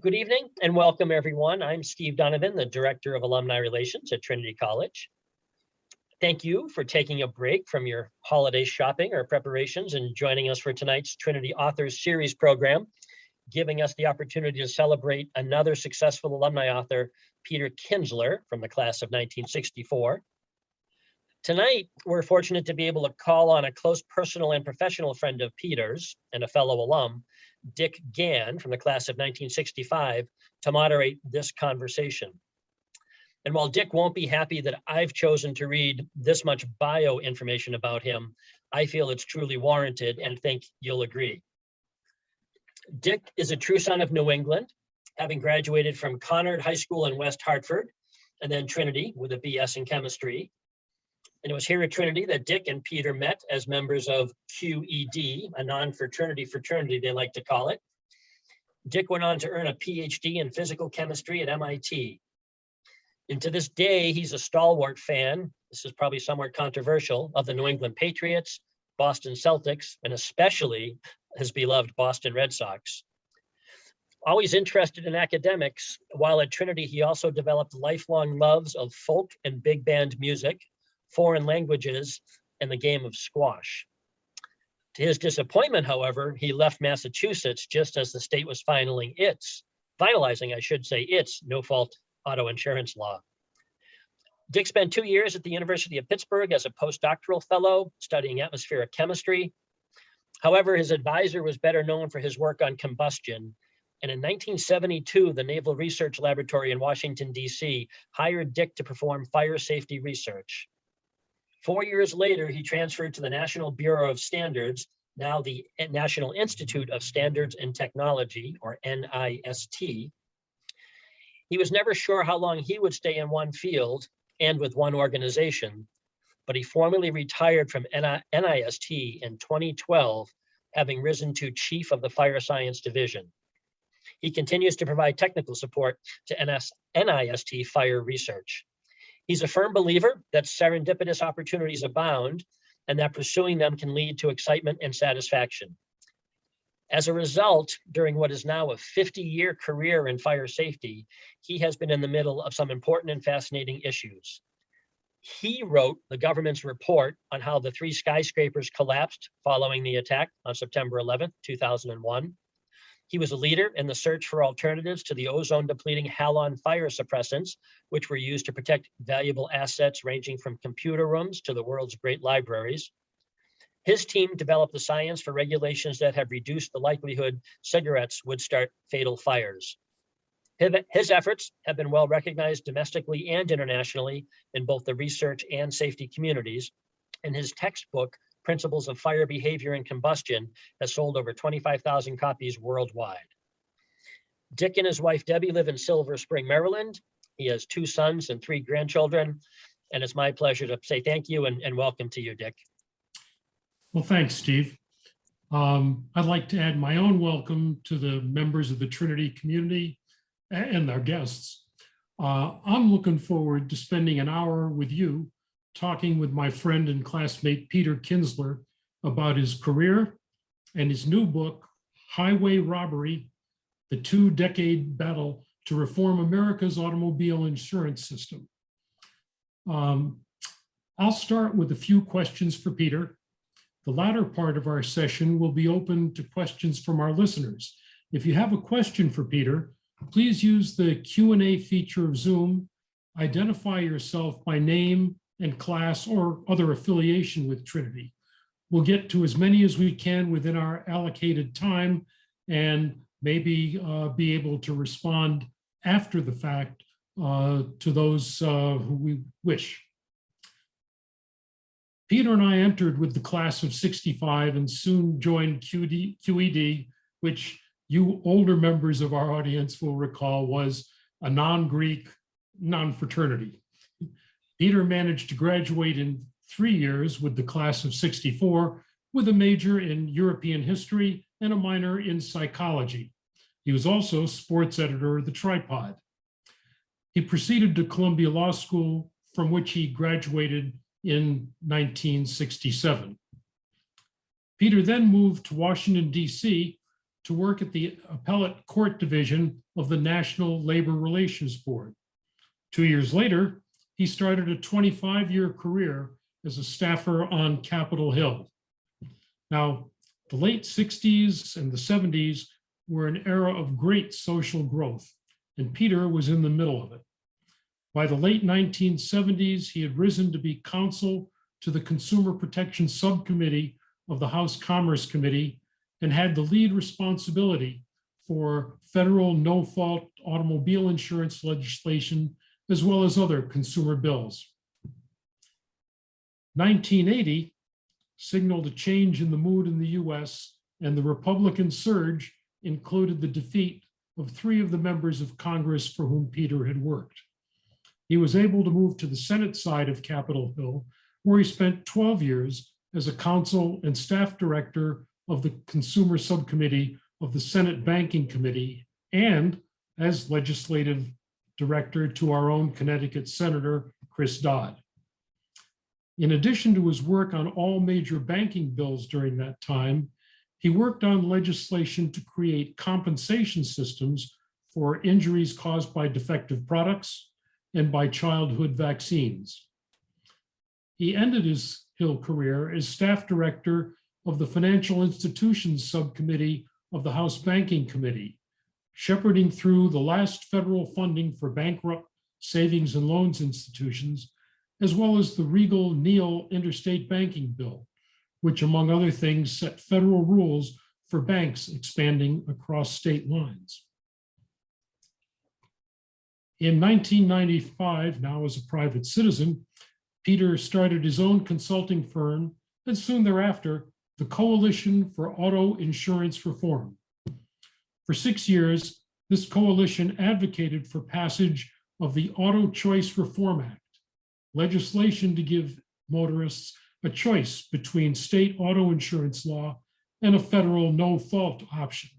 Good evening and welcome, everyone. I'm Steve Donovan, the Director of Alumni Relations at Trinity College. Thank you for taking a break from your holiday shopping or preparations and joining us for tonight's Trinity Authors Series program, giving us the opportunity to celebrate another successful alumni author, Peter Kinzler, from the class of 1964. Tonight, we're fortunate to be able to call on a close personal and professional friend of Peter's and a fellow alum, Dick Gann, from the class of 1965, to moderate this conversation. And while Dick won't be happy that I've chosen to read this much bio information about him, I feel it's truly warranted and think you'll agree. Dick is a true son of New England, having graduated from Conard High School in West Hartford, and then Trinity with a BS in chemistry. And it was here at Trinity that Dick and Peter met as members of Q.E.D, a non-fraternity fraternity, they like to call it. Dick went on to earn a PhD in physical chemistry at MIT. And to this day, he's a stalwart fan, this is probably somewhat controversial, of the New England Patriots, Boston Celtics, and especially his beloved Boston Red Sox. Always interested in academics, while at Trinity, he also developed lifelong loves of folk and big band music, foreign languages, and the game of squash. To his disappointment, however, he left Massachusetts just as the state was finalizing its no-fault auto insurance law. Dick spent 2 years at the University of Pittsburgh as a postdoctoral fellow studying atmospheric chemistry. However, his advisor was better known for his work on combustion. And in 1972, the Naval Research Laboratory in Washington, D.C. hired Dick to perform fire safety research. 4 years later, he transferred to the National Bureau of Standards, now the National Institute of Standards and Technology, or NIST. He was never sure how long he would stay in one field and with one organization, but he formally retired from NIST in 2012, having risen to Chief of the Fire Science Division. He continues to provide technical support to NIST fire research. He's a firm believer that serendipitous opportunities abound and that pursuing them can lead to excitement and satisfaction. As a result, during what is now a 50-year career in fire safety, he has been in the middle of some important and fascinating issues. He wrote the government's report on how the 3 skyscrapers collapsed following the attack on September 11th, 2001. He was a leader in the search for alternatives to the ozone-depleting halon fire suppressants, which were used to protect valuable assets ranging from computer rooms to the world's great libraries. His team developed the science for regulations that have reduced the likelihood cigarettes would start fatal fires. His efforts have been well recognized domestically and internationally in both the research and safety communities, and his textbook, Principles of Fire Behavior and Combustion, has sold over 25,000 copies worldwide. Dick and his wife, Debbie, live in Silver Spring, Maryland. He has 2 sons and 3 grandchildren, and it's my pleasure to say thank you and welcome to you, Dick. Well, thanks, Steve. I'd like to add my own welcome to the members of the Trinity community and our guests. I'm looking forward to spending an hour with you talking with my friend and classmate, Peter Kinzler, about his career and his new book, Highway Robbery, the 2-decade battle to reform America's automobile insurance system. I'll start with a few questions for Peter. The latter part of our session will be open to questions from our listeners. If you have a question for Peter, please use the Q&A feature of Zoom, identify yourself by name and class or other affiliation with Trinity. We'll get to as many as we can within our allocated time and maybe be able to respond after the fact to those who we wish. Peter and I entered with the class of 65 and soon joined Q.E.D, which you older members of our audience will recall was a non-Greek, non-fraternity. Peter managed to graduate in 3 years with the class of 64 with a major in European history and a minor in psychology. He was also sports editor of the Tripod. He proceeded to Columbia Law School, from which he graduated in 1967. Peter then moved to Washington, D.C., to work at the Appellate Court Division of the National Labor Relations Board. 2 years later, he started a 25-year career as a staffer on Capitol Hill. Now, the late 60s and the 70s were an era of great social growth, and Peter was in the middle of it. By the late 1970s, he had risen to be counsel to the Consumer Protection Subcommittee of the House Commerce Committee and had the lead responsibility for federal no-fault automobile insurance legislation, as well as other consumer bills. 1980 signaled a change in the mood in the US, and the Republican surge included the defeat of 3 of the members of Congress for whom Peter had worked. He was able to move to the Senate side of Capitol Hill, where he spent 12 years as a counsel and staff director of the Consumer Subcommittee of the Senate Banking Committee and as legislative director to our own Connecticut Senator, Chris Dodd. In addition to his work on all major banking bills during that time, he worked on legislation to create compensation systems for injuries caused by defective products and by childhood vaccines. He ended his Hill career as staff director of the Financial Institutions Subcommittee of the House Banking Committee, shepherding through the last federal funding for bankrupt savings and loans institutions, as well as the Regal-Neal Interstate Banking Bill, which, among other things, set federal rules for banks expanding across state lines. In 1995, now as a private citizen, Peter started his own consulting firm and soon thereafter, the Coalition for Auto Insurance Reform. For 6 years, this coalition advocated for passage of the Auto Choice Reform Act, legislation to give motorists a choice between state auto insurance law and a federal no-fault option.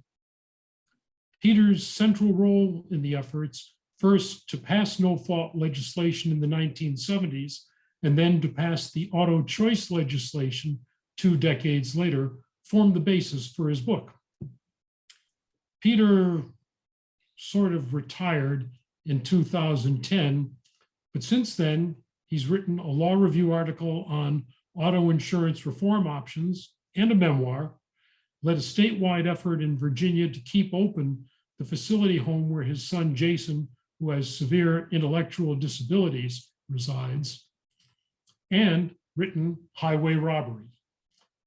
Peter's central role in the efforts, first to pass no-fault legislation in the 1970s, and then to pass the auto choice legislation 2 decades later, formed the basis for his book. Peter sort of retired in 2010, but since then, he's written a law review article on auto insurance reform options and a memoir, led a statewide effort in Virginia to keep open the facility home where his son Jason, who has severe intellectual disabilities, resides, and written Highway Robbery.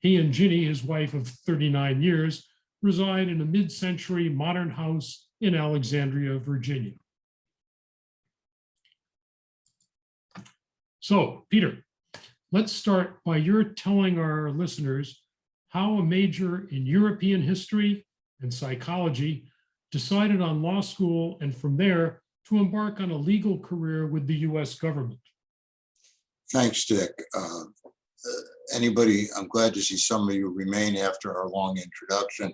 He and Ginny, his wife of 39 years, reside in a mid-century modern house in Alexandria, Virginia. So, Peter, let's start by your telling our listeners how a major in European history and psychology decided on law school and from there to embark on a legal career with the US government. Thanks, Dick. I'm glad to see some of you remain after our long introduction.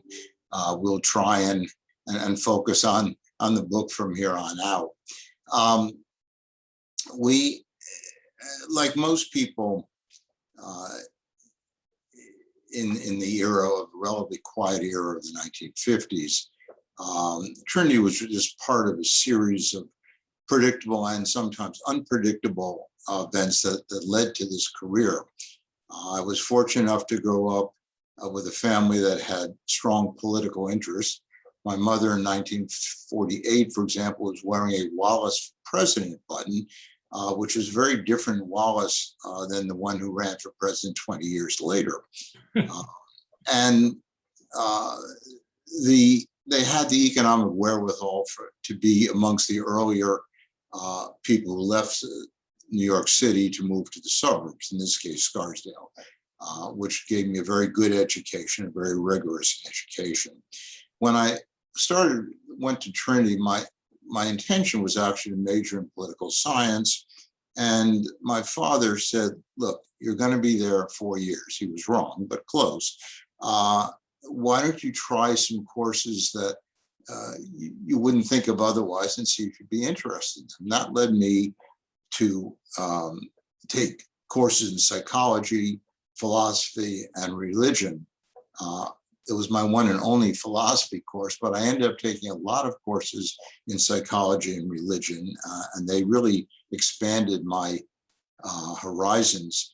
We'll try and focus on the book from here on out. We, like most people in the era of relatively quiet era of the 1950s, Trinity was just part of a series of predictable and sometimes unpredictable events that led to this career. I was fortunate enough to grow up with a family that had strong political interests. My mother in 1948, for example, was wearing a Wallace president button, which is very different Wallace than the one who ran for president 20 years later. They had the economic wherewithal to be amongst the earlier people who left New York City to move to the suburbs, in this case, Scarsdale, which gave me a very good education, a very rigorous education. When I went to Trinity, my intention was actually to major in political science. And my father said, look, you're going to be there 4 years. He was wrong, but close. Why don't you try some courses that you wouldn't think of otherwise and see if you'd be interested? And that led me to take courses in psychology, philosophy, and religion, it was my one and only philosophy course, but I ended up taking a lot of courses in psychology and religion, and they really expanded my horizons.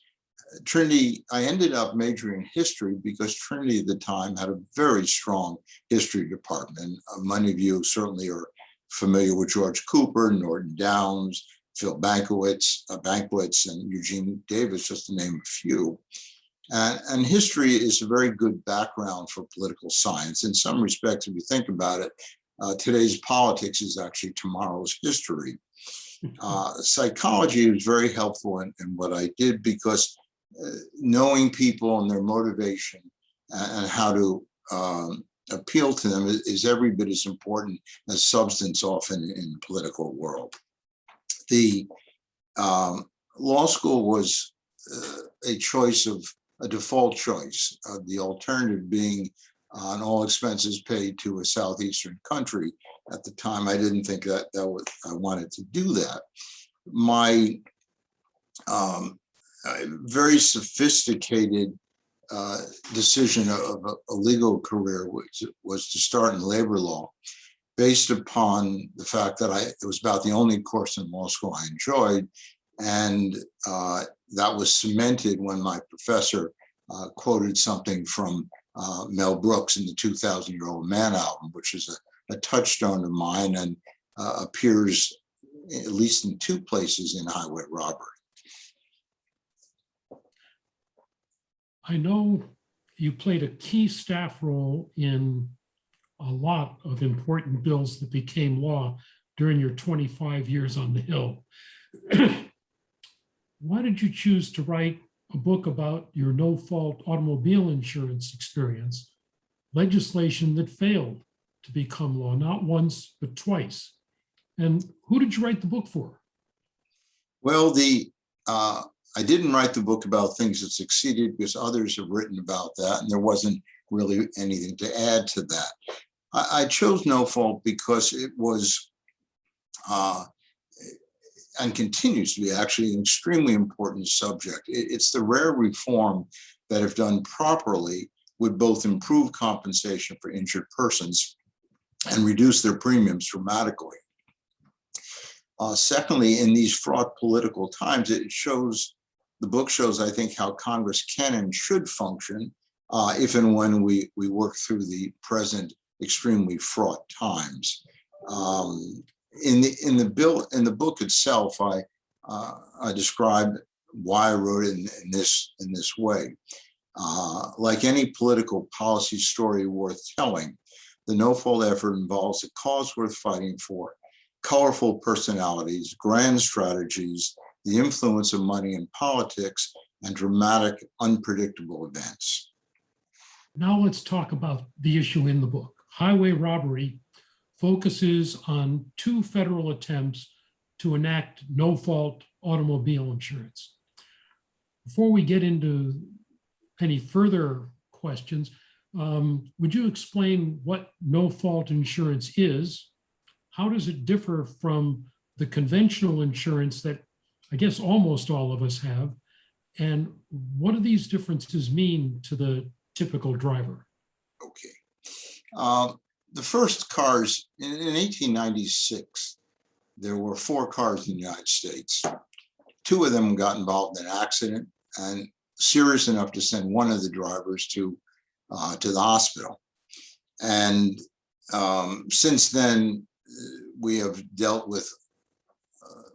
Trinity, I ended up majoring in history because Trinity at the time had a very strong history department. Many of you certainly are familiar with George Cooper, Norton Downs, Phil Bankwitz, and Eugene Davis, just to name a few. And history is a very good background for political science. In some respects, if you think about it, today's politics is actually tomorrow's history. Psychology was very helpful in what I did because knowing people and their motivation and how to appeal to them is every bit as important as substance often in the political world. The law school was a choice of a default choice, the alternative being on all expenses paid to a southeastern country. At the time, I didn't think that I wanted to do that. My very sophisticated decision of a legal career was to start in labor law, based upon the fact that it was about the only course in law school I enjoyed, and that was cemented when my professor quoted something from Mel Brooks in the 2,000-Year-Old Man album, which is a touchstone of mine and appears at least in 2 places in Highway Robbery. I know you played a key staff role in a lot of important bills that became law during your 25 years on the Hill. Why did you choose to write a book about your no-fault automobile insurance experience, legislation that failed to become law, not once, but twice? And who did you write the book for? Well, I didn't write the book about things that succeeded because others have written about that, and there wasn't really anything to add to that. I chose NoFault because it was, and continues to be actually an extremely important subject. It's the rare reform that, if done properly, would both improve compensation for injured persons and reduce their premiums dramatically. Secondly, in these fraught political times, the book shows, I think, how Congress can and should function if and when we work through the present extremely fraught times. In the book itself, I describe why I wrote it in this way. Like any political policy story worth telling, the NoFault effort involves a cause worth fighting for, colorful personalities, grand strategies, the influence of money in politics, and dramatic, unpredictable events. Now let's talk about the issue in the book. Highway Robbery focuses on 2 federal attempts to enact no-fault automobile insurance. Before we get into any further questions, would you explain what no-fault insurance is? How does it differ from the conventional insurance that I guess almost all of us have? And what do these differences mean to the typical driver? Okay. The first cars, in 1896, there were 4 cars in the United States. 2 of them got involved in an accident and serious enough to send one of the drivers to the hospital. And since then, we have dealt with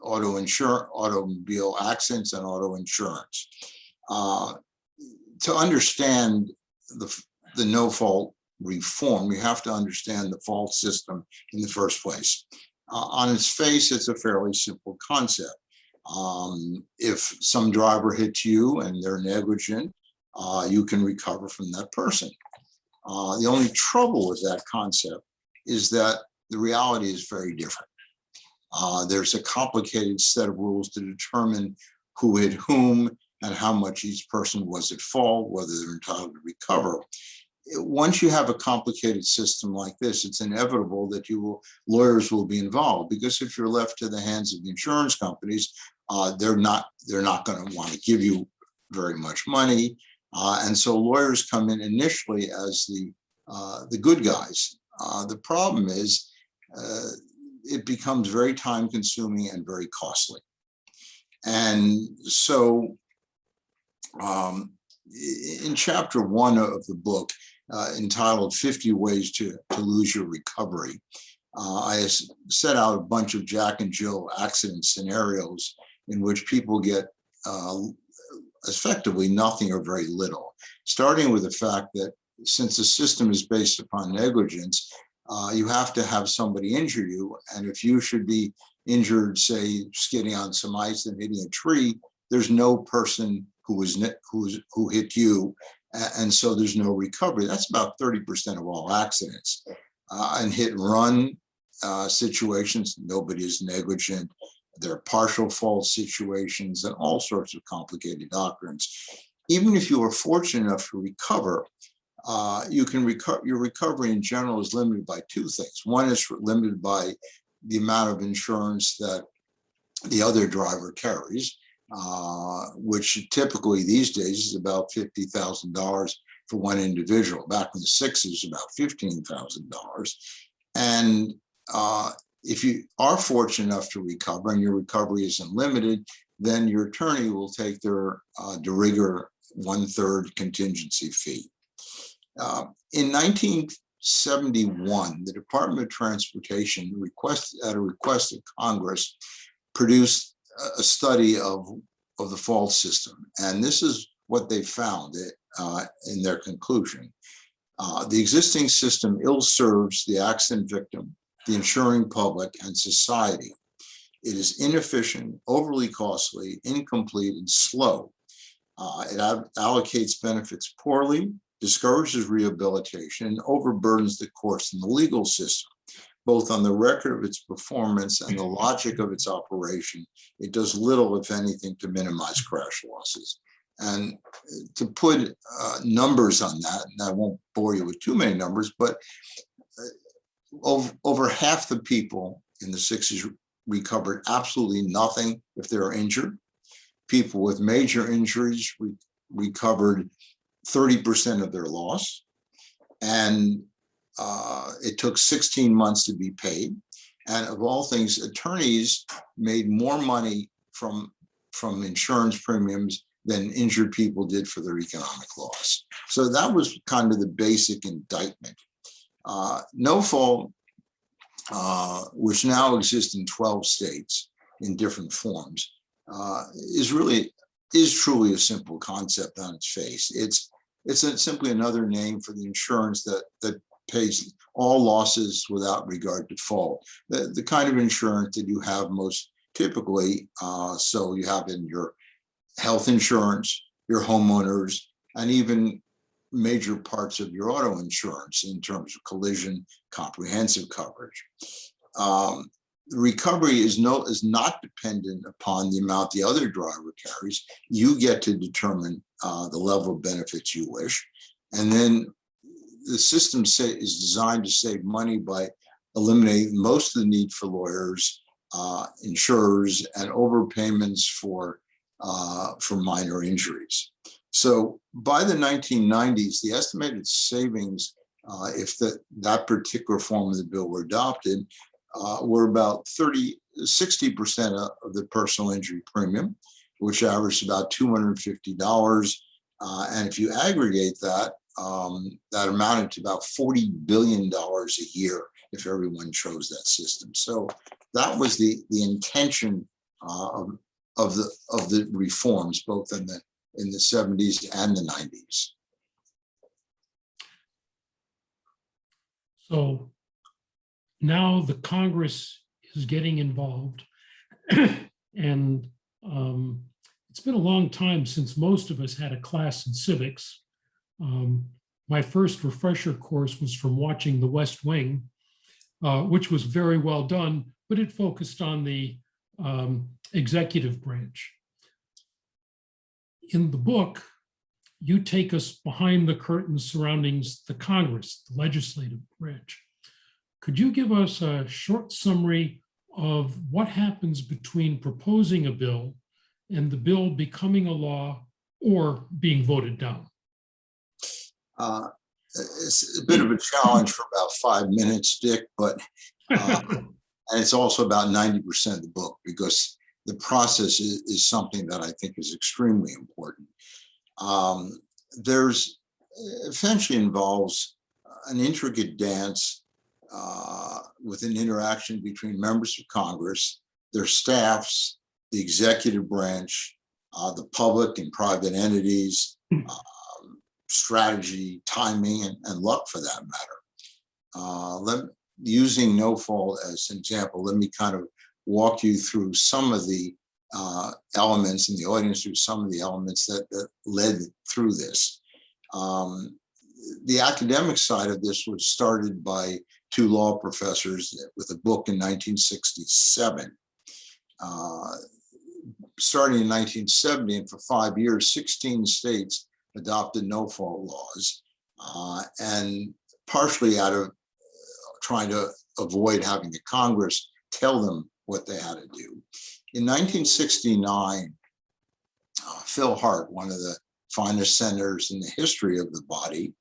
automobile accidents and auto insurance. To understand the no-fault reform, you have to understand the fault system in the first place. On its face, it's a fairly simple concept. If some driver hits you and they're negligent, you can recover from that person. The only trouble with that concept is that the reality is very different. There's a complicated set of rules to determine who hit whom and how much each person was at fault, whether they're entitled to recover. Once you have a complicated system like this, it's inevitable that lawyers will be involved, because if you're left to the hands of the insurance companies, they're not going to want to give you very much money. And so lawyers come in initially as the the good guys. The problem is it becomes very time consuming and very costly. And so in chapter 1 of the book, entitled 50 Ways to Lose Your Recovery, I set out a bunch of Jack and Jill accident scenarios in which people get effectively nothing or very little, starting with the fact that since the system is based upon negligence, you have to have somebody injure you. And if you should be injured, say, skidding on some ice and hitting a tree, there's no person who hit you. And so there's no recovery. That's about 30% of all accidents. And hit and run situations, nobody is negligent. There are partial fault situations and all sorts of complicated doctrines. Even if you are fortunate enough to recover, you can recover. Your recovery in general is limited by two things. One is limited by the amount of insurance that the other driver carries, which typically these days is about $50,000 for one individual. Back in the 60s, it was about $15,000. And if you are fortunate enough to recover and your recovery isn't limited, then your attorney will take their de rigueur 1/3 contingency fee. In 1971, the Department of Transportation, at a request of Congress, produced a study of the fault system. And this is what they found in their conclusion. The existing system ill serves the accident victim, the insuring public, and society. It is inefficient, overly costly, incomplete, and slow. It allocates benefits poorly, discourages rehabilitation, and overburdens the courts and the legal system, both on the record of its performance and the logic of its operation. It does little, if anything, to minimize crash losses. And to put numbers on that, and I won't bore you with too many numbers, but over half the people in the 60s recovered absolutely nothing if they were injured. People with major injuries recovered 30% of their loss. And it took 16 months to be paid. And of all things, attorneys made more money from insurance premiums than injured people did for their economic loss. So that was kind of the basic indictment. NoFault, which now exists in 12 states in different forms, is truly a simple concept on its face. It's simply another name for the insurance that pays all losses without regard to fault. The kind of insurance that you have most typically, so you have in your health insurance, your homeowners, and even major parts of your auto insurance in terms of collision, comprehensive coverage. Recovery is not dependent upon the amount the other driver carries. You get to determine the level of benefits you wish. And then the system is designed to save money by eliminating most of the need for lawyers, insurers, and overpayments for minor injuries. So by the 1990s, the estimated savings, if that particular form of the bill were adopted, were about 60% of the personal injury premium, which averaged about $250. And if you aggregate that, that amounted to about $40 billion a year if everyone chose that system. So that was the intention of the reforms, both in the 70s and the 90s. So now the Congress is getting involved, and it's been a long time since most of us had a class in civics. My first refresher course was from watching The West Wing, which was very well done, but it focused on the executive branch. In the book, you take us behind the curtain surrounding the Congress, the legislative branch. Could you give us a short summary of what happens between proposing a bill and the bill becoming a law or being voted down? it's a bit of a challenge for about 5 minutes, Dick, but and it's also about 90% of the book, because the process is something that I think is extremely important. There's essentially involves an intricate dance with an interaction between members of Congress, their staffs, the executive branch, the public and private entities, strategy, timing, and luck for that matter. Using NoFault as an example, let me kind of walk you through some of the elements, and the audience through some of the elements that led through this. The academic side of this was started by two law professors with a book in 1967. Starting in 1970, and for 5 years, 16 states adopted NoFault laws, and partially out of trying to avoid having the Congress tell them what they had to do. In 1969, Phil Hart, one of the finest senators in the history of the body,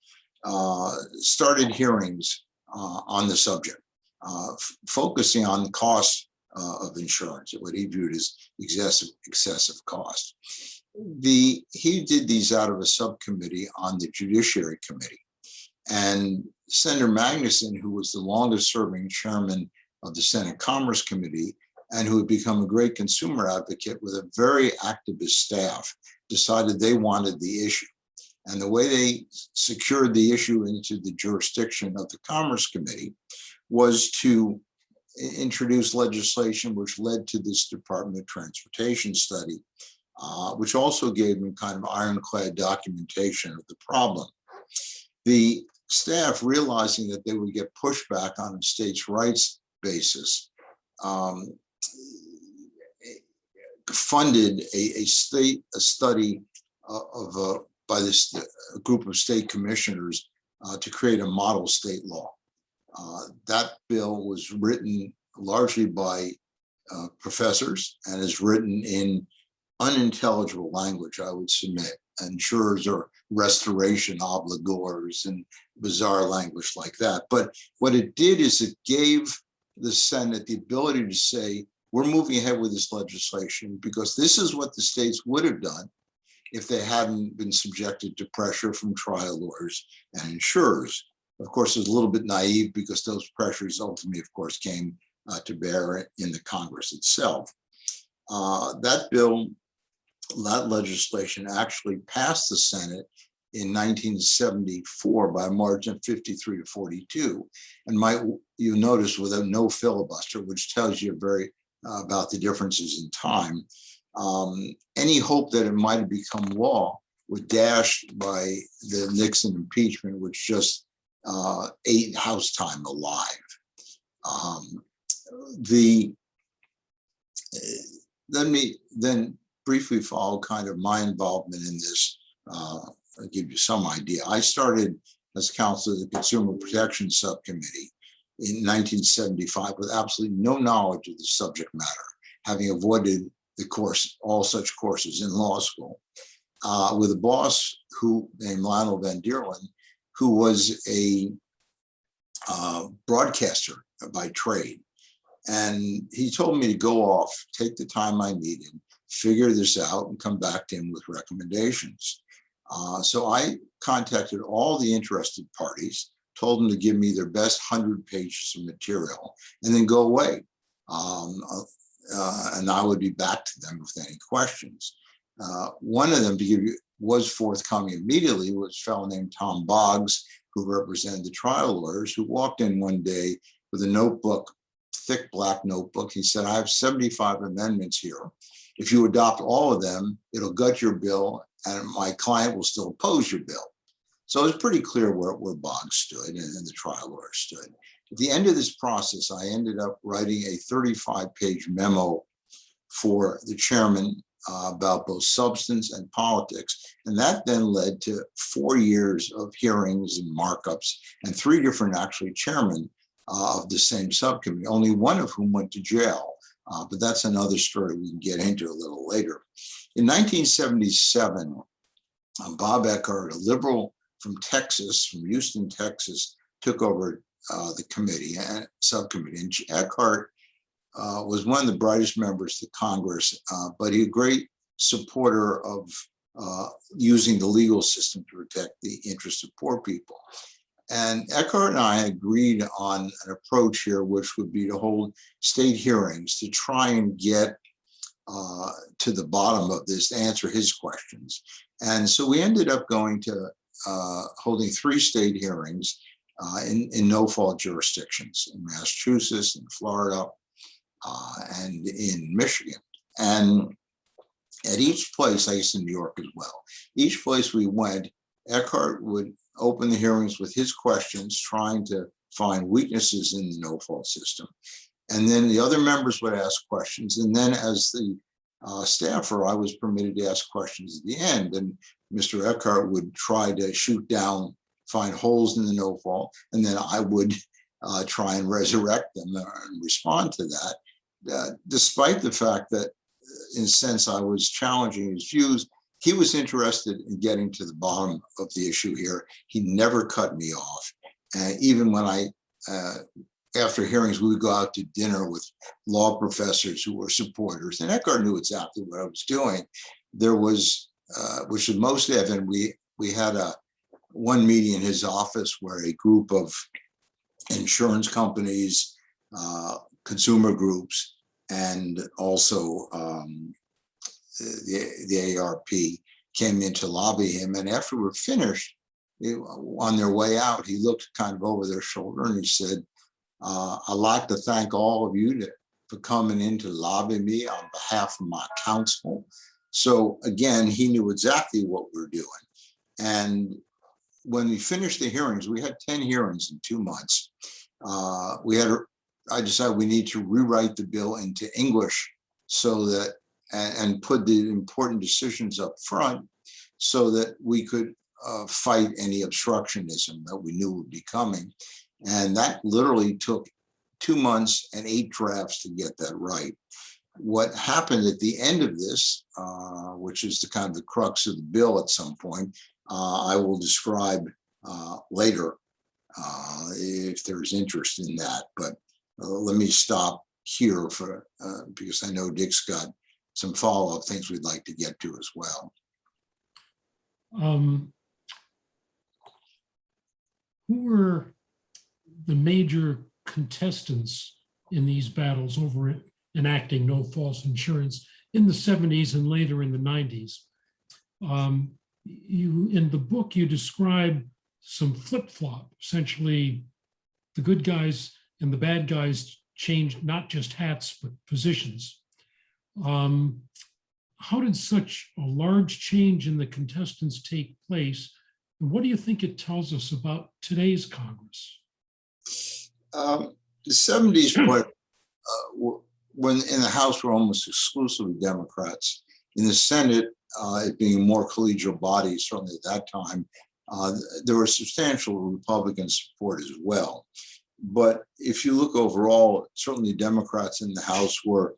started hearings on the subject, focusing on the cost of insurance, what he viewed as excessive cost. He did these out of a subcommittee on the Judiciary Committee. And Senator Magnuson, who was the longest serving chairman of the Senate Commerce Committee, and who had become a great consumer advocate with a very activist staff, decided they wanted the issue. And the way they secured the issue into the jurisdiction of the Commerce Committee was to introduce legislation which led to this Department of Transportation study, which also gave them kind of ironclad documentation of the problem. The staff, realizing that they would get pushback on a states' rights basis, funded a study by this group of state commissioners to create a model state law. That bill was written largely by professors and is written in unintelligible language, I would submit. Insurers are restoration obligors and bizarre language like that. But what it did is it gave the Senate the ability to say, we're moving ahead with this legislation because this is what the states would have done if they hadn't been subjected to pressure from trial lawyers and insurers. Of course, it's a little bit naive because those pressures ultimately, of course, came to bear in the Congress itself. That bill, that legislation actually passed the Senate in 1974 by a margin of 53 to 42. And you notice with no filibuster, which tells you very about the differences in time. Any hope that it might have become law was dashed by the Nixon impeachment, which just ate House time alive. Let me then briefly follow kind of my involvement in this. I'll give you some idea. I started as counsel of the Consumer Protection Subcommittee in 1975 with absolutely no knowledge of the subject matter, having avoided the course, all such courses in law school, with a boss named Lionel Van Deerlin, who was a broadcaster by trade. And he told me to go off, take the time I needed, figure this out, and come back to him with recommendations. So I contacted all the interested parties, told them to give me their best 100 pages of material, and then go away. And I would be back to them with any questions. One of them, to give you, was forthcoming immediately, was a fellow named Tom Boggs, who represented the trial lawyers, who walked in one day with a notebook, thick black notebook. He said, I have 75 amendments here. If you adopt all of them, it'll gut your bill and my client will still oppose your bill. So it was pretty clear where Boggs stood and the trial lawyer stood. At the end of this process, I ended up writing a 35-page memo for the chairman about both substance and politics. And that then led to 4 years of hearings and markups and 3 different actually chairmen of the same subcommittee, only one of whom went to jail. But that's another story we can get into a little later. In 1977, Bob Eckhart, a liberal from Texas, from Houston, Texas, took over the committee and subcommittee. And Eckhart was one of the brightest members of Congress, but he was a great supporter of using the legal system to protect the interests of poor people. And Eckhart and I agreed on an approach here, which would be to hold state hearings to try and get to the bottom of this, to answer his questions. And so we ended up going to holding 3 state hearings in no-fault jurisdictions, in Massachusetts, in Florida, and in Michigan. And at each place, I guess in New York as well, each place we went, Eckhart would open the hearings with his questions, trying to find weaknesses in the no-fault system. And then the other members would ask questions. And then as the staffer, I was permitted to ask questions at the end. And Mr. Eckhart would try to shoot down, find holes in the no-fault, and then I would try and resurrect them and respond to that. Despite the fact that, in a sense, I was challenging his views, he was interested in getting to the bottom of the issue here. He never cut me off. Even when after hearings, we would go out to dinner with law professors who were supporters, and Eckhart knew exactly what I was doing. There was, which was most evident, we had one meeting in his office where a group of insurance companies, consumer groups, and also the ARP came in to lobby him. And after we're finished, on their way out, he looked kind of over their shoulder and he said, I'd like to thank all of you for coming in to lobby me on behalf of my counsel. So again, he knew exactly what we're doing. And when we finished the hearings, we had 10 hearings in 2 months. I decided we need to rewrite the bill into English so that, and put the important decisions up front so that we could fight any obstructionism that we knew would be coming. And that literally took 2 months and 8 drafts to get that right. What happened at the end of this, which is the kind of the crux of the bill at some point, I will describe later if there's interest in that. But let me stop here for because I know Dick's got some follow-up things we'd like to get to as well. Who were the major contestants in these battles over enacting no false insurance in the 70s and later in the 90s? In the book, you describe some flip-flop. Essentially, the good guys and the bad guys changed not just hats, but positions. How did such a large change in the contestants take place? And what do you think it tells us about today's Congress? The 70s, when in the House were almost exclusively Democrats. In the Senate, it being a more collegial body, certainly at that time, there was substantial Republican support as well. But if you look overall, certainly Democrats in the House were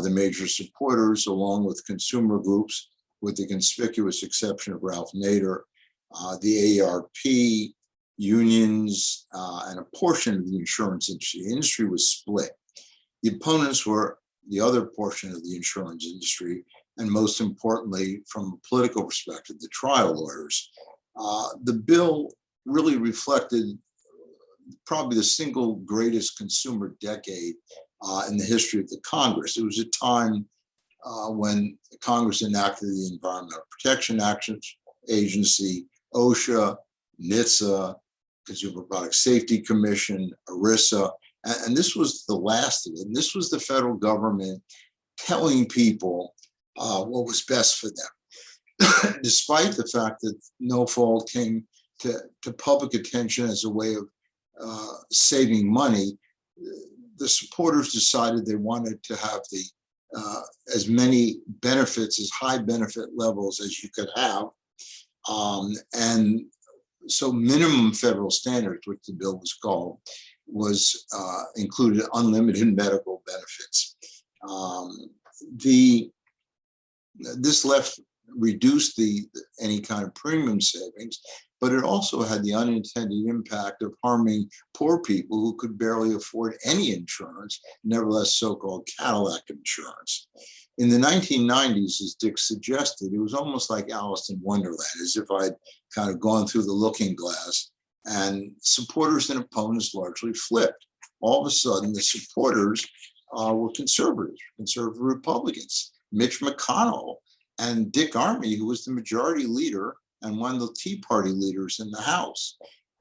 the major supporters, along with consumer groups, with the conspicuous exception of Ralph Nader, the AARP, unions, and a portion of the insurance industry. The industry was split. The opponents were the other portion of the insurance industry, and most importantly, from a political perspective, the trial lawyers. The bill really reflected probably the single greatest consumer decade in the history of the Congress. It was a time when Congress enacted the Environmental Protection Agency, OSHA, NHTSA, Consumer Product Safety Commission, ERISA, and this was the last of it. And this was the federal government telling people what was best for them. Despite the fact that no fault came to public attention as a way of saving money, the supporters decided they wanted to have the as many benefits, as high benefit levels as you could have. And so minimum federal standards, which the bill was called, was included unlimited medical benefits. This reduced any kind of premium savings, but it also had the unintended impact of harming poor people who could barely afford any insurance, nevertheless so-called Cadillac insurance. In the 1990s, as Dick suggested, it was almost like Alice in Wonderland, as if I'd kind of gone through the looking glass, and supporters and opponents largely flipped. All of a sudden, the supporters were conservative Republicans, Mitch McConnell and Dick Armey, who was the majority leader and one of the Tea Party leaders in the House.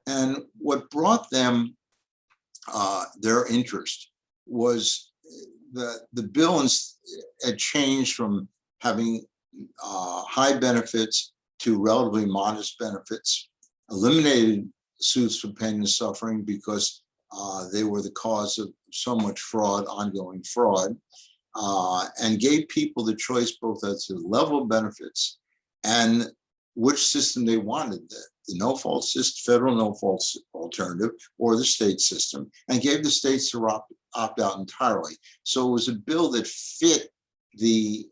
And what brought them their interest was the bill had changed from having high benefits to relatively modest benefits, eliminated suits for pain and suffering because they were the cause of so much fraud, ongoing fraud, and gave people the choice both as to the level of benefits and which system they wanted, the no-fault system, federal no-fault alternative, or the state system, and gave the states to opt out entirely. So it was a bill that fit the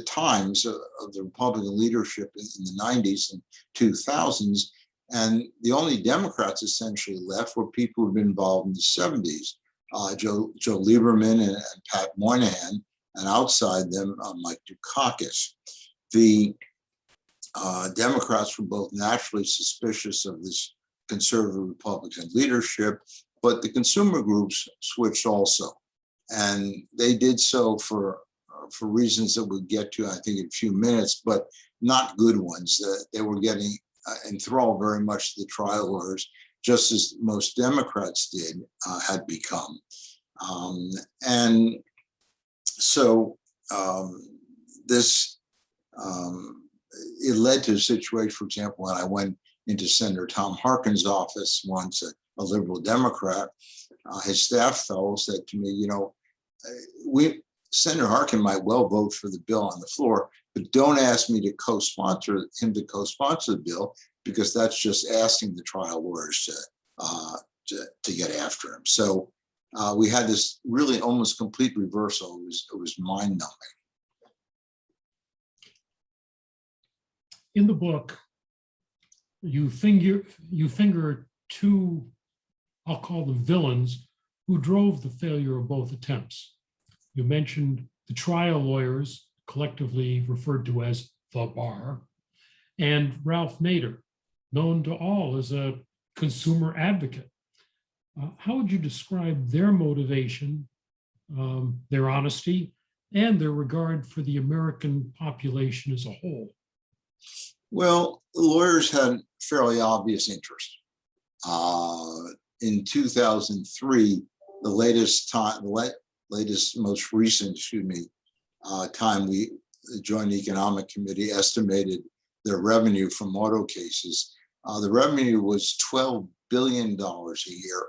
times of the Republican leadership in the 90s and 2000s. And the only Democrats essentially left were people who'd been involved in the 70s, Joe Lieberman and Pat Moynihan, and outside them, Mike Dukakis. The Democrats were both naturally suspicious of this conservative Republican leadership, but the consumer groups switched also. And they did so for reasons that we'll get to, I think, in a few minutes, but not good ones. They were getting enthralled very much to the trial lawyers, just as most Democrats had become. And so it led to a situation, for example, when I went into Senator Tom Harkin's office once, a liberal Democrat, his staff fellow said to me, Senator Harkin might well vote for the bill on the floor, but don't ask me to co-sponsor the bill, because that's just asking the trial lawyers to get after him. So we had this really almost complete reversal. It was mind-numbing. In the book, you finger two, I'll call them villains, who drove the failure of both attempts. You mentioned the trial lawyers, collectively referred to as the bar, and Ralph Nader, known to all as a consumer advocate. How would you describe their motivation, their honesty, and their regard for the American population as a whole? Well, the lawyers had fairly obvious interest. In 2003, most recent time the Joint Economic Committee estimated their revenue from auto cases. The revenue was $12 billion a year.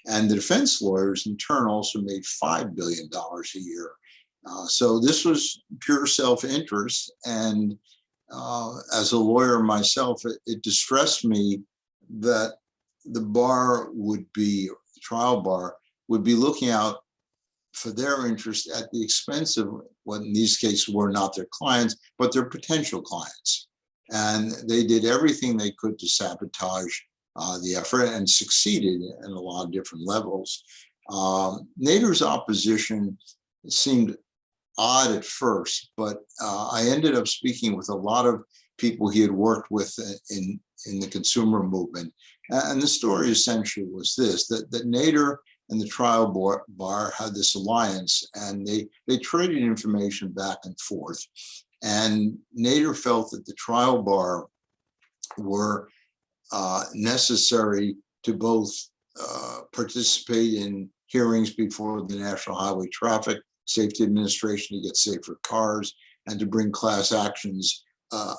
And the defense lawyers in turn also made $5 billion a year. So this was pure self-interest. And as a lawyer myself, it distressed me that the trial bar would be looking out for their interest at the expense of what in these cases were not their clients, but their potential clients. And they did everything they could to sabotage the effort, and succeeded in a lot of different levels. Nader's opposition seemed odd at first, but I ended up speaking with a lot of people he had worked with in the consumer movement. And the story essentially was this, that Nader and the trial bar had this alliance, and they traded information back and forth. And Nader felt that the trial bar were necessary to both participate in hearings before the National Highway Traffic Safety Administration to get safer cars, and to bring class actions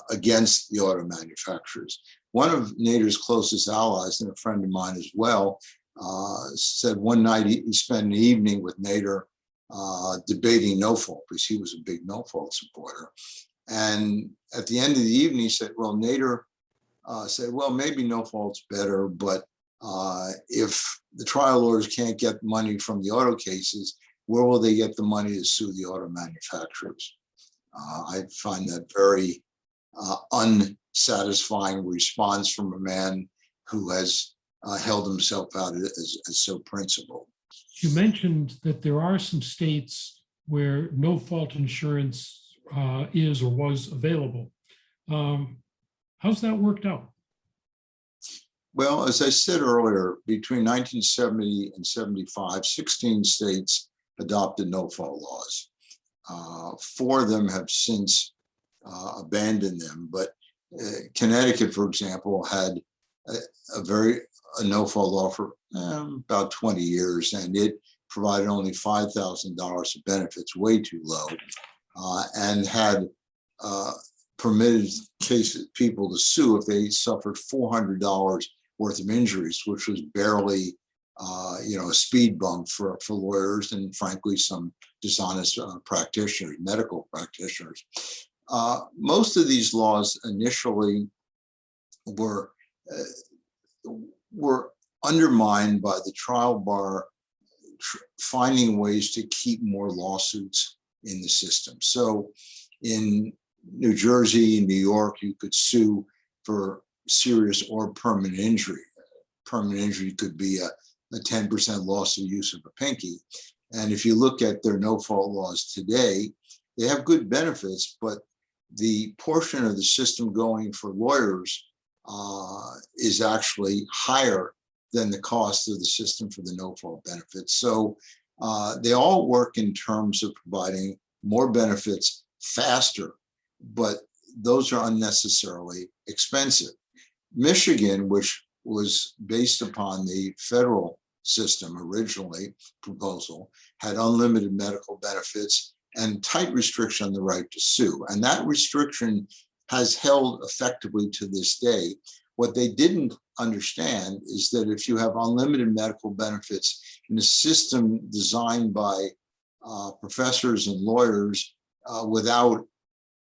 against the auto manufacturers. One of Nader's closest allies, and a friend of mine as well, said one night he spent an evening with Nader debating NoFault, because he was a big NoFault supporter. And at the end of the evening, he said, well, Nader said, well, maybe NoFault's better, but if the trial lawyers can't get money from the auto cases, where will they get the money to sue the auto manufacturers? I find that very satisfying response from a man who has held himself out as so principled. You mentioned that there are some states where no fault insurance is or was available. How's that worked out? Well, as I said earlier, between 1970 and 75, 16 states adopted no-fault laws. 4 of them have since abandoned them, but Connecticut, for example, had a no-fault law for about 20 years, and it provided only $5,000 of benefits, way too low, and had permitted people to sue if they suffered $400 worth of injuries, which was barely, a speed bump for lawyers and, frankly, some dishonest practitioners, medical practitioners. Most of these laws initially were undermined by the trial bar finding ways to keep more lawsuits in the system. So in New Jersey, New York, you could sue for serious or permanent injury. Permanent injury could be a 10% loss of use of a pinky. And if you look at their no-fault laws today, they have good benefits, but the portion of the system going for lawyers is actually higher than the cost of the system for the no-fault benefits. So they all work in terms of providing more benefits faster, but those are unnecessarily expensive. Michigan, which was based upon the federal system originally proposal, had unlimited medical benefits and tight restriction on the right to sue. And that restriction has held effectively to this day. What they didn't understand is that if you have unlimited medical benefits in a system designed by professors and lawyers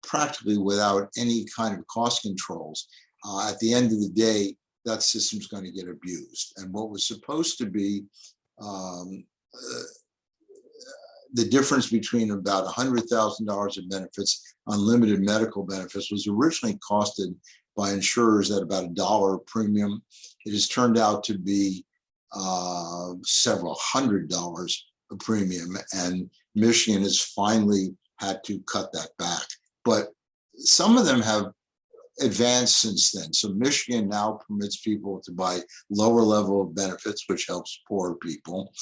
practically without any kind of cost controls, at the end of the day, that system's going to get abused. And what was supposed to be the difference between about $100,000 of benefits, unlimited medical benefits, was originally costed by insurers at about $1 premium. It has turned out to be several $100s a premium, and Michigan has finally had to cut that back. But some of them have advanced since then. So Michigan now permits people to buy lower level of benefits, which helps poor people.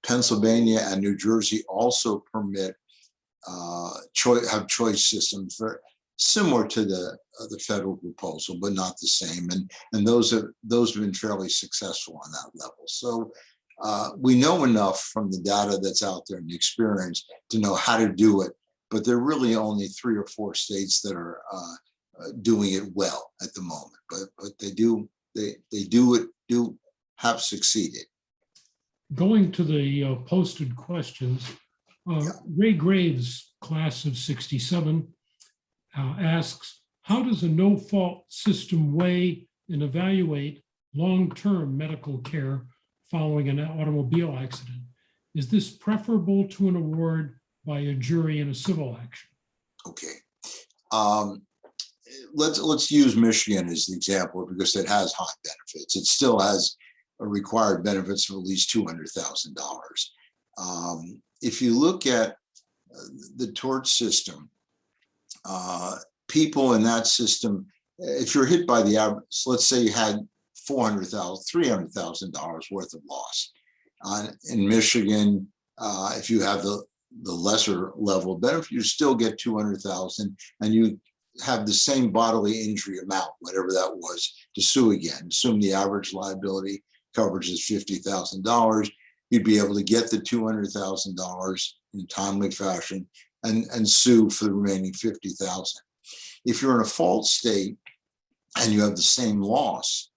Pennsylvania and New Jersey also permit have choice systems similar to the federal proposal, but not the same. And those have been fairly successful on that level. So we know enough from the data that's out there and the experience to know how to do it. But there are really only 3 or 4 states that are doing it well at the moment. But they have succeeded. Going to the posted questions, Ray Graves, class of 67, asks, how does a no-fault system weigh and evaluate long-term medical care following an automobile accident? Is this preferable to an award by a jury in a civil action? Okay. Let's use Michigan as the example because it has high benefits. It still has a required benefits of at least $200,000. If you look at the tort system, people in that system, if you're hit by the average, so let's say you had $400,000, $300,000 worth of loss. In Michigan, if you have the lesser level of benefit, you still get $200,000, and you have the same bodily injury amount, whatever that was, to sue again. Assume the average liability coverage is $50,000. You'd be able to get the $200,000 in a timely fashion and sue for the remaining $50,000. If you're in a fault state and you have the same loss,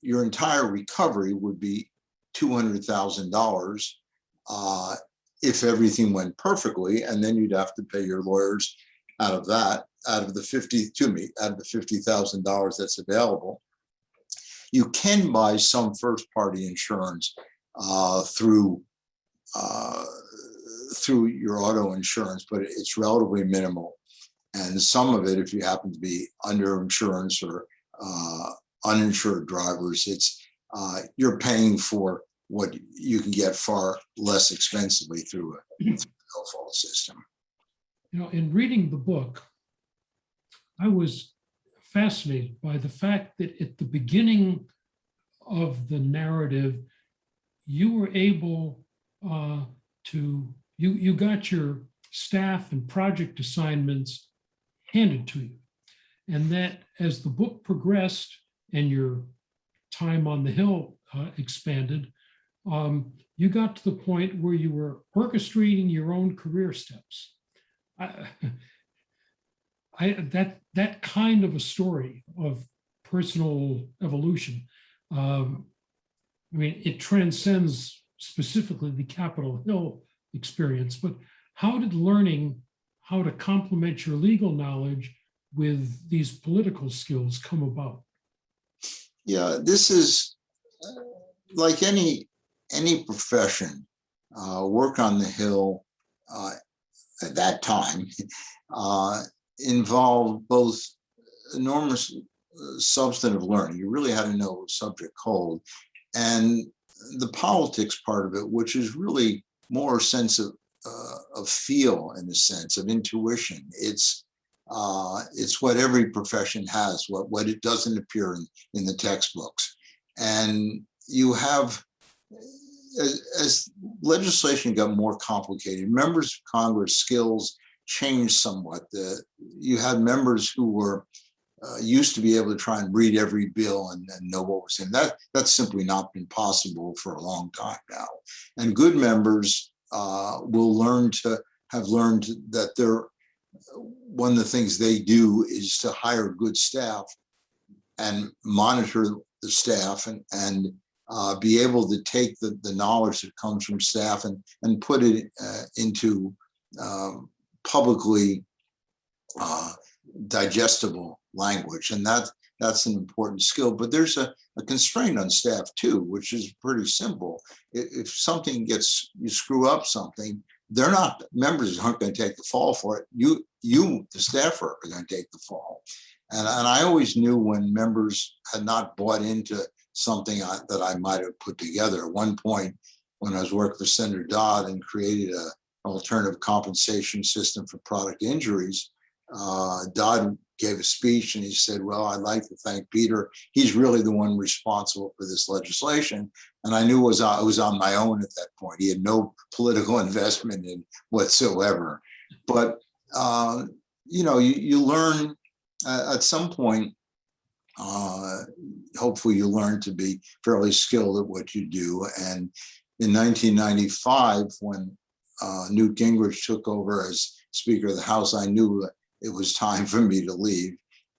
your entire recovery would be $200,000 if everything went perfectly, and then you'd have to pay your lawyers out of the $50,000 that's available. You can buy some first-party insurance through your auto insurance, but it's relatively minimal. And some of it, if you happen to be under insurance or uninsured drivers, it's you're paying for what you can get far less expensively through a no-fault system. You know, in reading the book, I was fascinated by the fact that at the beginning of the narrative, you were able you got your staff and project assignments handed to you. And that as the book progressed and your time on the Hill expanded, you got to the point where you were orchestrating your own career steps. That kind of a story of personal evolution, I mean, it transcends specifically the Capitol Hill experience, but how did learning how to complement your legal knowledge with these political skills come about? Yeah, this is like any profession. Work on the Hill at that time involved both enormous substantive learning. You really had to know subject cold, and the politics part of it, which is really more a sense of feel, in the sense of intuition. It's what every profession has, what it doesn't appear in the textbooks. And you have, as legislation got more complicated, members of Congress skills changed somewhat. You had members who were used to be able to try and read every bill and know what was in that's simply not been possible for a long time now. And good members will have learned that one of the things they do is to hire good staff and monitor the staff and be able to take the knowledge that comes from staff and put it into publicly digestible language. And that's an important skill. But there's a constraint on staff too, which is pretty simple. If something you screw up something, members aren't going to take the fall for it. You, the staffer, are going to take the fall. And I always knew when members had not bought into something that I might have put together. At one point, when I was working for Senator Dodd and created an alternative compensation system for product injuries, Dodd gave a speech and he said, well, I'd like to thank Peter. He's really the one responsible for this legislation. And I knew it was on my own at that point. He had no political investment in whatsoever. But, you learn at some point, hopefully you learn to be fairly skilled at what you do. And in 1995, when Newt Gingrich took over as Speaker of the House, I knew it was time for me to leave.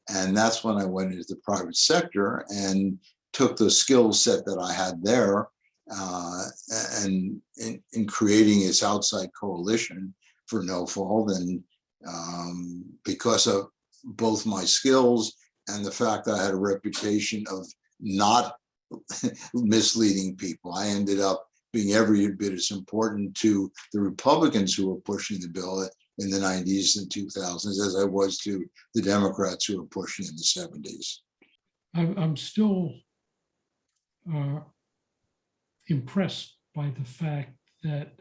And that's when I went into the private sector and took the skill set that I had there and in creating this outside coalition for NoFault. And because of both my skills and the fact that I had a reputation of not misleading people, I ended up being every bit as important to the Republicans who were pushing the bill in the 90s and 2000s as I was to the Democrats who were pushing in the 70s. I'm still impressed by the fact that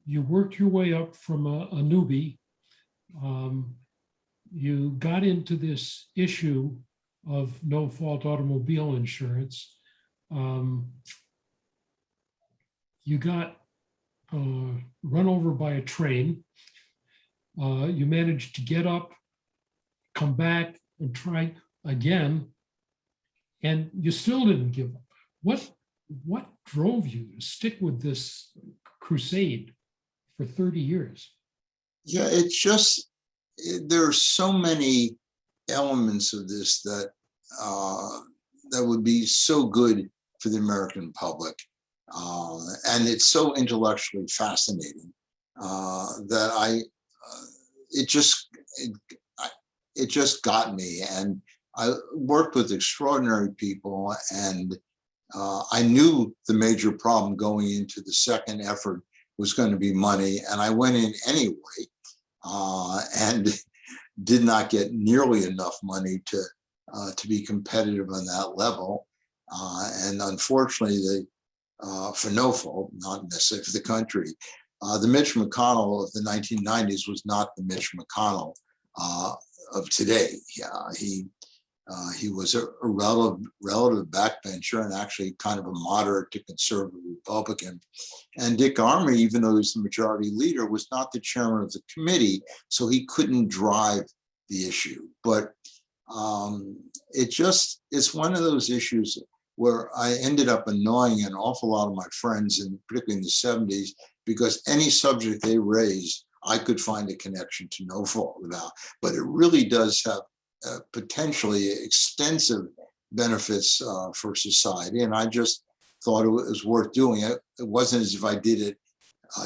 you worked your way up from a newbie. You got into this issue of no-fault automobile insurance. You got run over by a train. You managed to get up, come back and try again, and you still didn't give up. What drove you to stick with this crusade for 30 years? Yeah, it's just, there are so many elements of this that would be so good for the American public. And it's so intellectually fascinating that it just got me. And I worked with extraordinary people, and I knew the major problem going into the second effort was going to be money, and I went in anyway. and did not get nearly enough money to be competitive on that level. And unfortunately, for no fault, not necessarily for the country, the Mitch McConnell of the 1990s was not the Mitch McConnell of today. He was a relative backbencher and actually kind of a moderate to conservative Republican. And Dick Armey, even though he's the majority leader, was not the chairman of the committee, so he couldn't drive the issue. But it's one of those issues where I ended up annoying an awful lot of my friends, and particularly in the 70s, because any subject they raised, I could find a connection to NoFault about. But it really does have potentially extensive benefits for society, and I just thought it was worth doing it. It wasn't as if I did it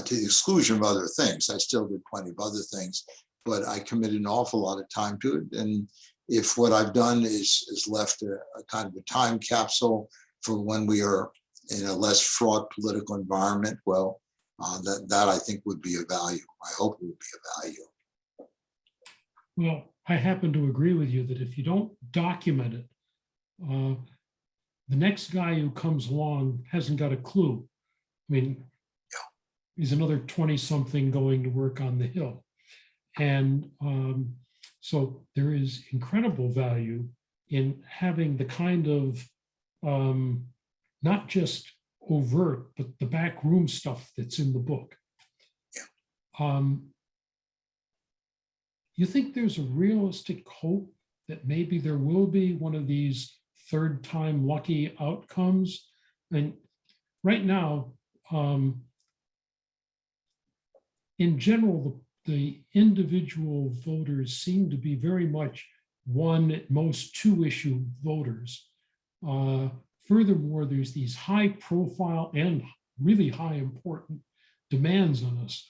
to the exclusion of other things. I still did plenty of other things, but I committed an awful lot of time to it. And if what I've done is left a kind of a time capsule for when we are in a less fraught political environment, well, that I think would be of value. I hope it would be of value. Well, I happen to agree with you that if you don't document it, the next guy who comes along hasn't got a clue. I mean, he's another 20-something going to work on the Hill. And so there is incredible value in having the kind of not just overt, but the backroom stuff that's in the book. You think there's a realistic hope that maybe there will be one of these third-time lucky outcomes? And right now, in general, the individual voters seem to be very much one, at most two-issue voters. Furthermore, there's these high-profile and really high important demands on us.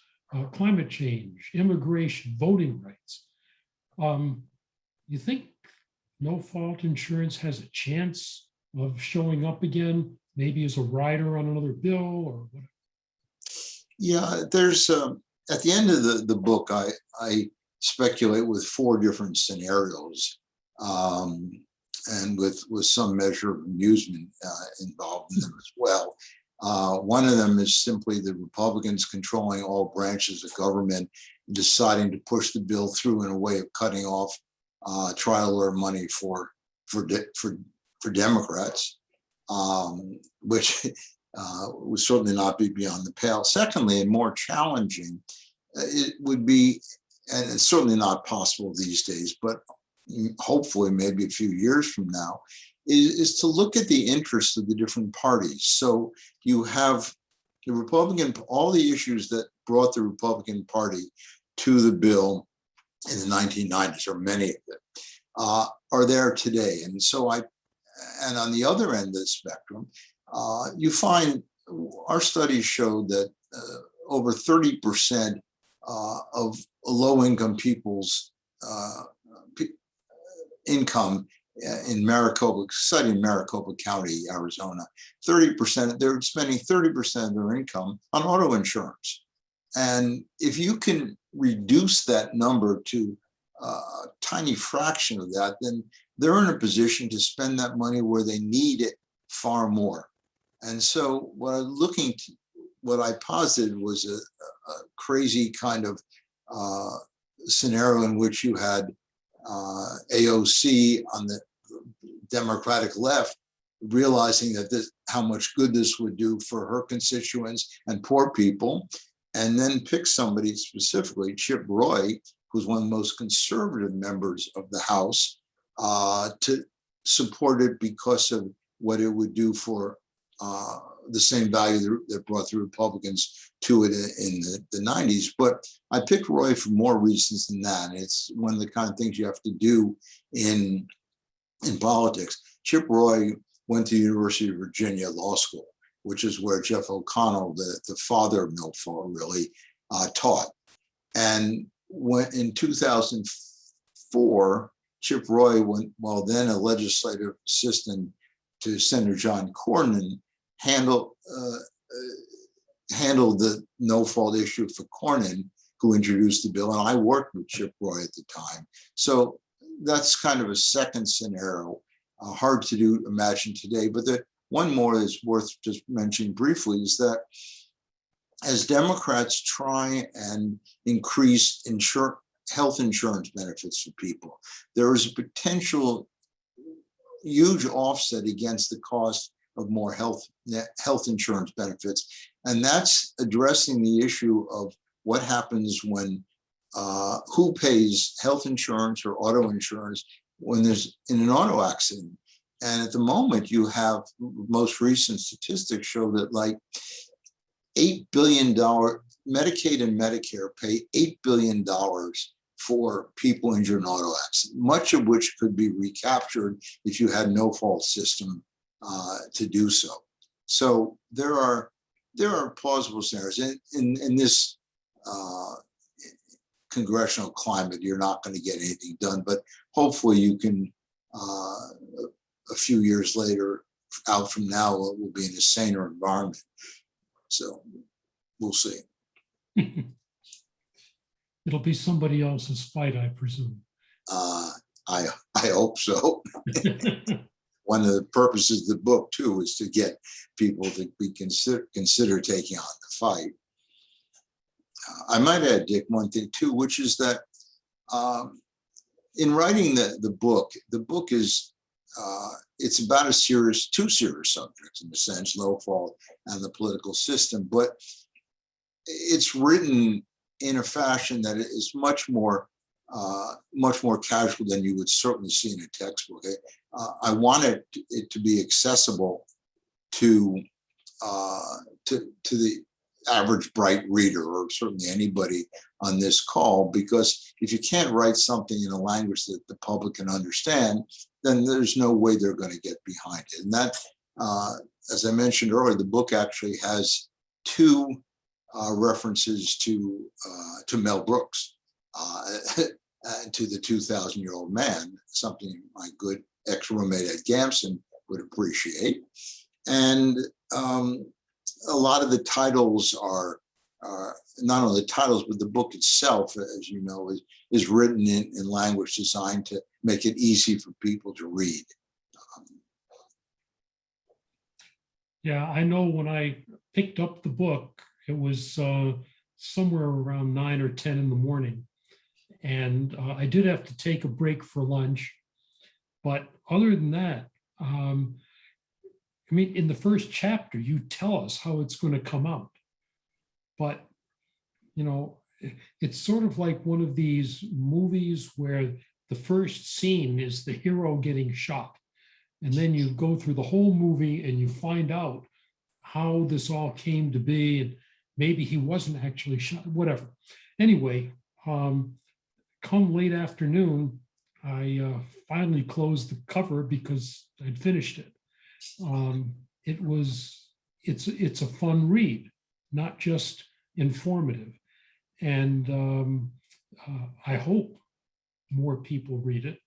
Climate change, immigration, voting rights. You think no-fault insurance has a chance of showing up again, maybe as a rider on another bill or what? Yeah, there's at the end of the book, I speculate with 4 different scenarios, and with some measure of amusement involved in them as well. One of them is simply the Republicans controlling all branches of government and deciding to push the bill through in a way of cutting off trial lawyer money for Democrats, which would certainly not be beyond the pale. Secondly, and more challenging, it would be, and it's certainly not possible these days, but hopefully maybe a few years from now, is to look at the interests of the different parties. So you have the Republican, all the issues that brought the Republican Party to the bill in the 1990s, or many of them, are there today. And so and on the other end of the spectrum, you find our studies showed that over 30% of low-income people's income in Maricopa, citing Maricopa County, Arizona, 30%, they're spending 30% of their income on auto insurance. And if you can reduce that number to a tiny fraction of that, then they're in a position to spend that money where they need it far more. And so what I posited was a crazy kind of scenario in which you had AOC on the Democratic left realizing that how much good this would do for her constituents and poor people, and then pick somebody specifically, Chip Roy, who's one of the most conservative members of the House, to support it because of what it would do for the same value that brought the Republicans to it in the 90s. But I picked Roy for more reasons than that. It's one of the kind of things you have to do in politics. Chip Roy went to the University of Virginia Law School, which is where Jeff O'Connell, the father of NoFault, really taught. And when in 2004, Chip Roy, then a legislative assistant to Senator John Cornyn, handled the NoFault issue for Cornyn who introduced the bill, and I worked with Chip Roy at the time. So that's kind of a second scenario, hard to imagine today. But the one more is worth just mentioning briefly is that as Democrats try and increase health insurance benefits for people, there is a potential huge offset against the cost of more health insurance benefits. And that's addressing the issue of what happens when who pays health insurance or auto insurance when there's in an auto accident. And at the moment, you have most recent statistics show that like $8 billion, Medicaid and Medicare pay $8 billion for people injured in auto accident, much of which could be recaptured if you had no fault system to do so. So there are plausible scenarios in this congressional climate. You're not going to get anything done, but hopefully you can. A few years later, out from now, we'll be in a saner environment. So we'll see. It'll be somebody else's fight, I presume. I hope so. One of the purposes of the book too is to get people to be consider taking on the fight. I might add, Dick, one thing too, which is that in writing the book is it's about two serious subjects in a sense, low fault and the political system, but it's written in a fashion that is much more casual than you would certainly see in a textbook. I wanted it to be accessible to the average bright reader, or certainly anybody on this call, because if you can't write something in a language that the public can understand, then there's no way they're going to get behind it. And that, as I mentioned earlier, the book actually has two references to Mel Brooks, to the 2,000-year-old man, something my good ex-roommate Ed Gamson would appreciate. And a lot of the titles are not only the titles, but the book itself, as you know, is written in language designed to make it easy for people to read. Yeah, I know when I picked up the book, it was somewhere around 9 or 10 in the morning. And I did have to take a break for lunch. But other than that, I mean, in the first chapter, you tell us how it's going to come out. But, you know, it's sort of like one of these movies where the first scene is the hero getting shot. And then you go through the whole movie and you find out how this all came to be. And maybe he wasn't actually shot, whatever. Anyway, come late afternoon, I finally closed the cover because I'd finished it. It's a fun read, not just informative. And I hope more people read it.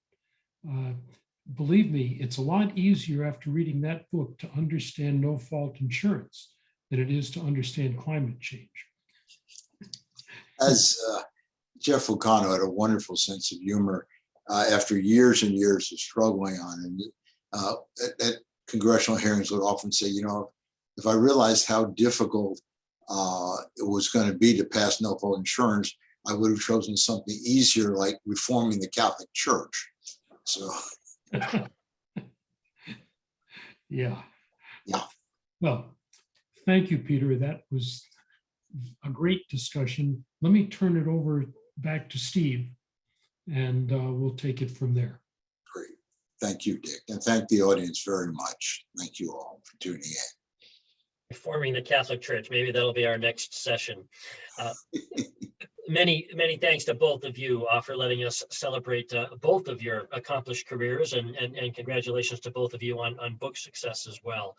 Believe me, it's a lot easier after reading that book to understand no-fault insurance than it is to understand climate change. As Jeff Lucano had a wonderful sense of humor after years and years of struggling on it. At congressional hearings would often say, you know, if I realized how difficult it was going to be to pass no-fault insurance, I would have chosen something easier like reforming the Catholic Church. So. Yeah. Yeah. Well, thank you, Peter. That was a great discussion. Let me turn it over back to Steve, and we'll take it from there. Great. Thank you, Dick. And thank the audience very much. Thank you all for tuning in. Reforming the Catholic Church. Maybe that'll be our next session. Many thanks to both of you for letting us celebrate both of your accomplished careers, and congratulations to both of you on book success as well.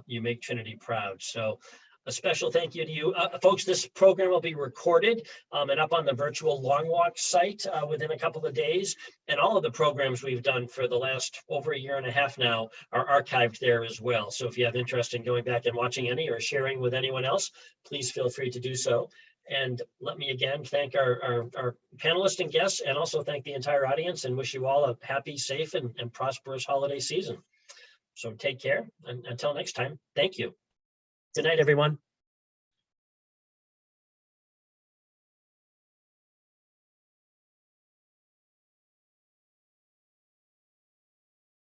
You make Trinity proud. So a special thank you to you. Folks, this program will be recorded and up on the virtual Long Walk site within a couple of days. And all of the programs we've done for the last over a year and a half now are archived there as well. So if you have interest in going back and watching any or sharing with anyone else, please feel free to do so. And let me again thank our panelists and guests, and also thank the entire audience, and wish you all a happy, safe, and prosperous holiday season. So take care, and until next time, thank you. Good night, everyone.